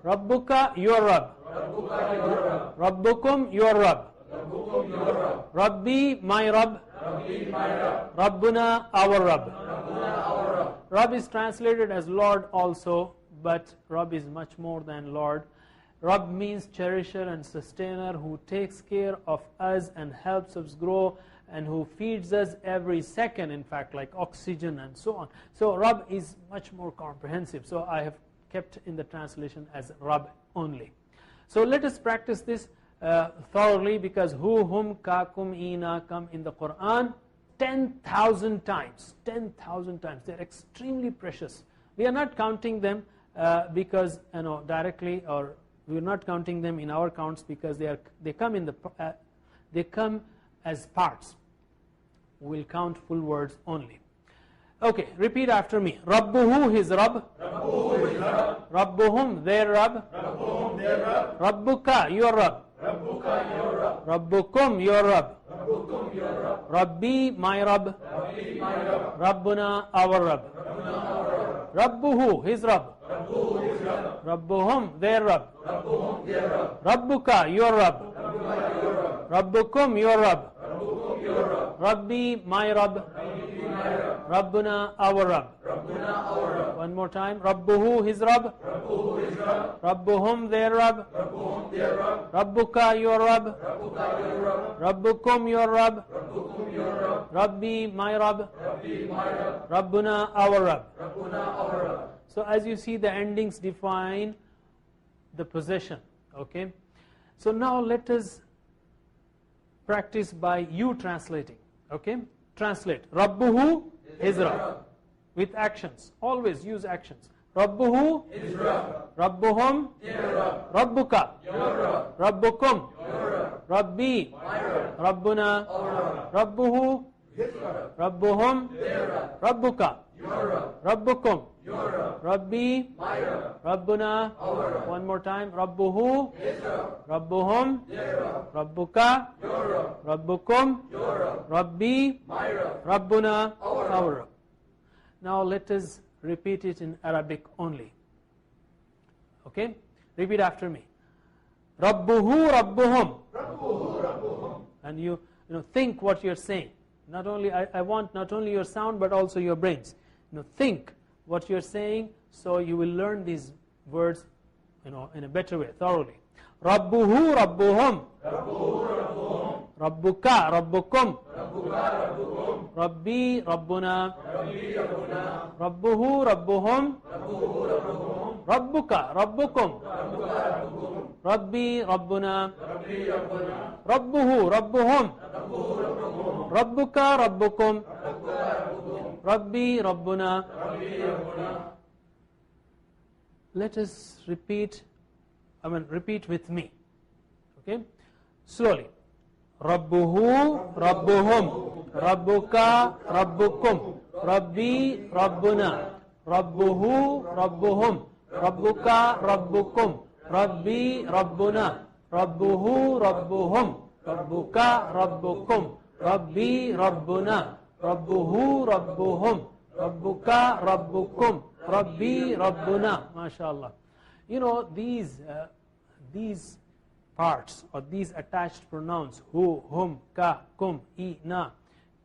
Rabbuka, your Rabb. Rabbukum, your Rabb. Rabbi, my Rabb. Rabbuna, our Rabb. Rabb is translated as Lord also, but Rabb is much more than Lord. Rabb means cherisher and sustainer, who takes care of us and helps us grow, and who feeds us every second, in fact, like oxygen and so on. So Rabb is much more comprehensive. So I have kept in the translation as Rabb only. So let us practice this thoroughly, because hu, hum, ka, kum, ina come in the Quran 10,000 times. 10,000 times. They are extremely precious. We are not counting them because directly, or we are not counting them in our counts because they come as parts. We will count full words only. Okay, repeat after me. Rabbuhu, his Rabb. Rabbuhum, their Rabb. Rabbuka, your Rabb. Rabbukum, your Rabb. Rabbi, my Rabb. Rabbuna, our Rabb. Rabbuhu, his Rabb. Rabbuhum, their Rabb. Rabbuka, your Rabb. Rabbukum, your Rabb. Rabbi, my Rabb. Rabbuna, our Rabb. One more time. Rabbuhu, his Rabb. Rabbuhum, their Rabb. Rabbuka, your Rabb. Rabbukum, your Rabb. Rabbi, my Rabb. Rabbuna, our Rabb. So as you see, the endings define the possession. Okay. So now let us practice by you translating. Okay. Translate. Rabbuhu, his Rabb. With actions. Always use actions. Rabbuhu, his Rabb. Rabbuhum, their Rabb. Rabbuka, your Rabb. Rabbukum, your Rabb. Rabbi, my Rabb. Rabbuna, our Rabb. Rabbuhu, his Rabb. Rabbuhum, their Rabb. Rabbuka, your Rabb. Rabbukum, your Rabb. Rabbi, my Rabb. Rabbuna, our Rabb. One more time. Rabbuhu, his Rabb. Rabbuhum, their Rabb. Rabbuka, your Rabb. Rabbukum, your Rabb. Rabbi, my Rabb. Rabbuna, our Rabb. Now let us repeat it in Arabic only. Okay? Repeat after me. Rabbuhu, Rabbuhum. Rabbuhu, Rabbuhum. And you think what you're saying. Not only I want not only your sound but also your brains. Think what you're saying, so you will learn these words in a better way, thoroughly. Rabbuhu, Rabbuhum. Rabbuhu, Rabbuhum. Rabbuka, Rabbukum. Rabbuka, Rabbukum. Rabbi, Rabbuna. Rabbi, Rabbuna. Rabbuhu, Rabbuhum. Rabbuhu, Rabbuhum. Rabbuka, Rabbukum. Rabbuka, Rabbukum. Rabbi, Rabbuna. Rabbi, Rabbuna. Rabbuhu, Rabbuhum. Rabbuhu, Rabbuhum. Rabbuka, Rabbukum. Rabbuka, Rabbukum. Rabbi, Rabbuna. Rabbi, Rabbuna. Let us repeat with me. Okay? Slowly. Rabbuhu, Rabbuhum. Rabbuka, Rabbukum. Rabbi, Rabbuna. Rabbuhu, Rabbuhum. Rabbuka, Rabbukum. Rabbi, Rabbuna. Rabbuhu, Rabbuhum. Rabbuka, Rabbukum. Rabbi, Rabbuna. Rabbuhu, Rabbuhum. Rabbuka, Rabbukum. Rabbi, Rabbuna. MashaAllah. These parts or these attached pronouns, hu, hum, ka, kum, i, na,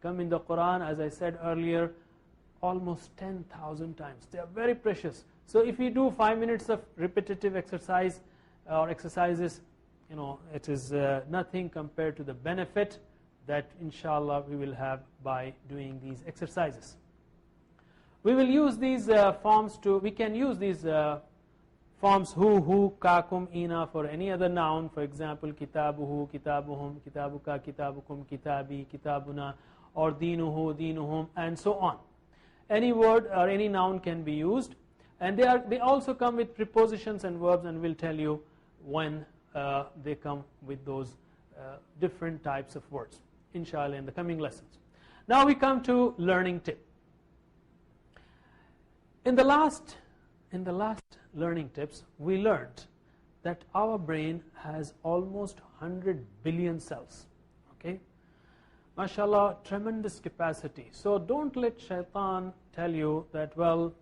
come in the Quran, as I said earlier, almost 10,000 times. They are very precious. So if we do 5 minutes of repetitive exercise or exercises, it is nothing compared to the benefit that inshallah we will have by doing these exercises. We will use these forms we can use these forms hu, ka, kum, ina for any other noun. For example, kitabuhu, kitabuhum, kitabuka, kitabukum, kitabi, kitabuna, or dinuhu, dinuhum, and so on. Any word or any noun can be used, and they also come with prepositions and verbs, and we'll tell you when they come with those different types of words, inshallah, in the coming lessons. Now we come to learning tip. In the last learning tips, we learned that our brain has almost 100 billion cells. Okay, mashallah, tremendous capacity. So don't let shaitan tell you that, well,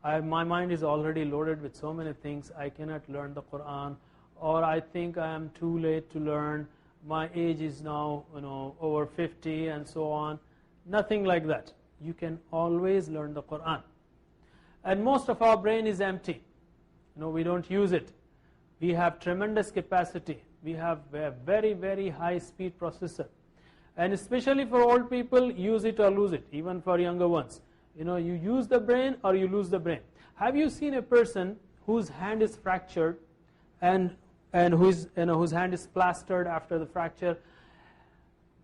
My mind is already loaded with so many things, I cannot learn the Quran, or I think I am too late to learn, my age is now over 50 and so on. Nothing like that. You can always learn the Quran. And most of our brain is empty. We don't use it. We have tremendous capacity. We have a very, very high speed processor. And especially for old people, use it or lose it, even for younger ones. You use the brain or you lose the brain. Have you seen a person whose hand is fractured and whose hand is plastered after the fracture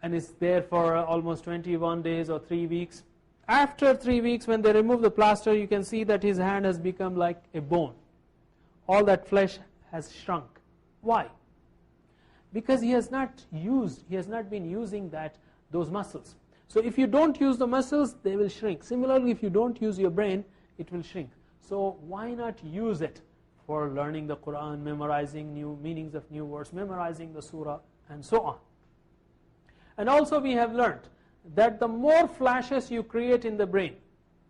and is there for almost 21 days or 3 weeks? After 3 weeks, when they remove the plaster, you can see that his hand has become like a bone. All that flesh has shrunk. Why? Because he has not been using those muscles. So if you don't use the muscles, they will shrink. Similarly, if you don't use your brain, it will shrink. So why not use it for learning the Quran, memorizing new meanings of new words, memorizing the surah, and so on. And also we have learned that the more flashes you create in the brain,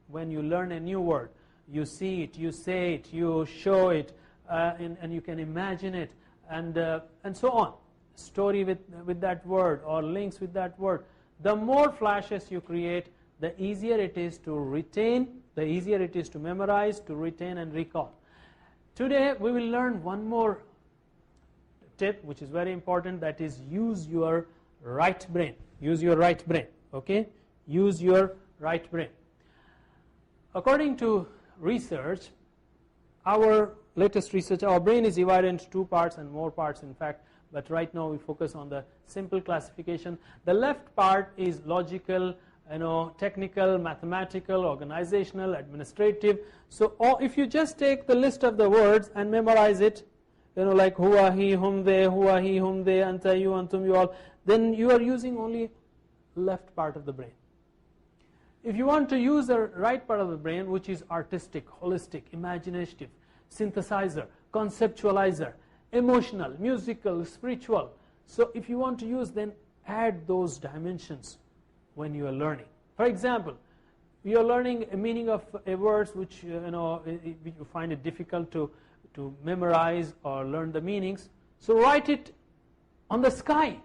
when you learn a new word, you see it, you say it, you show it, and you can imagine it, and so on. Story with that word or links with that word. The more flashes you create, the easier it is to retain, the easier it is to memorize, to retain and recall. Today we will learn one more tip which is very important, that is use your right brain. Use your right brain, okay? Use your right brain. According to research, our latest research, our brain is divided into 2 parts and more parts in fact, but right now we focus on the simple classification. The left part is logical, technical, mathematical, organizational, administrative. So if you just take the list of the words and memorize it, like huwa, he, hum, they, huwa, he, hum, they, anta, you, antum, you all, then you are using only left part of the brain. If you want to use the right part of the brain, which is artistic, holistic, imaginative, synthesizer, conceptualizer, emotional, musical, spiritual. So if you want to use, then add those dimensions when you are learning. For example, you are learning a meaning of a word which you find it difficult to memorize or learn the meanings. So write it on the sky.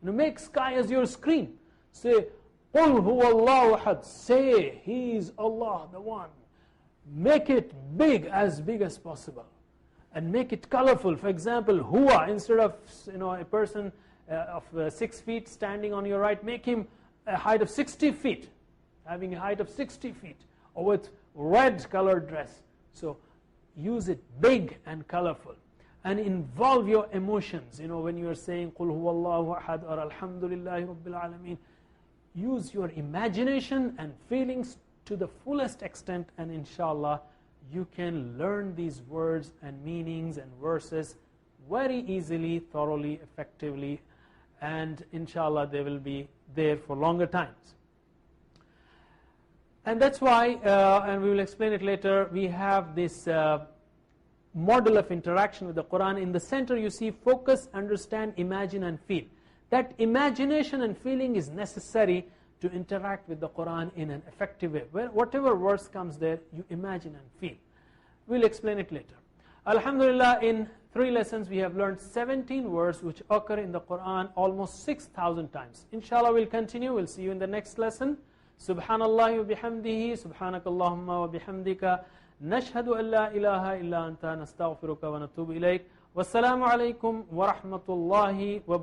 Make sky as your screen. Say, Qul huwa Allahu ahad. Say, He is Allah, the One. Make it big as possible. And make it colorful. For example, huwa, instead of a person of 6 feet standing on your right, make him a height of 60 feet, having a height of 60 feet, or with red colored dress. So use it big and colorful, and involve your emotions. When you are saying Qul huwa Allahu ahad or Alhamdulillahi Rabbil Alameen, use your imagination and feelings to the fullest extent, and inshallah you can learn these words and meanings and verses very easily, thoroughly, effectively, and inshallah they will be there for longer times. And that's why, and we will explain it later, we have this model of interaction with the Quran. In the center you see focus, understand, imagine and feel. That imagination and feeling is necessary to interact with the Quran in an effective way. Whatever verse comes there, you imagine and feel. We'll explain it later. Alhamdulillah, in 3 lessons we have learned 17 words which occur in the Quran almost 6,000 times. Inshallah we'll continue. We'll see you in the next lesson. Subhanallah wa bihamdihi, subhanakallahumma wa bihamdika, nashhadu an la ilaha illa anta, nastaghfiruka wa natubu ilayk. Wassalamu alaikum wa rahmatullahi wa barakatuh.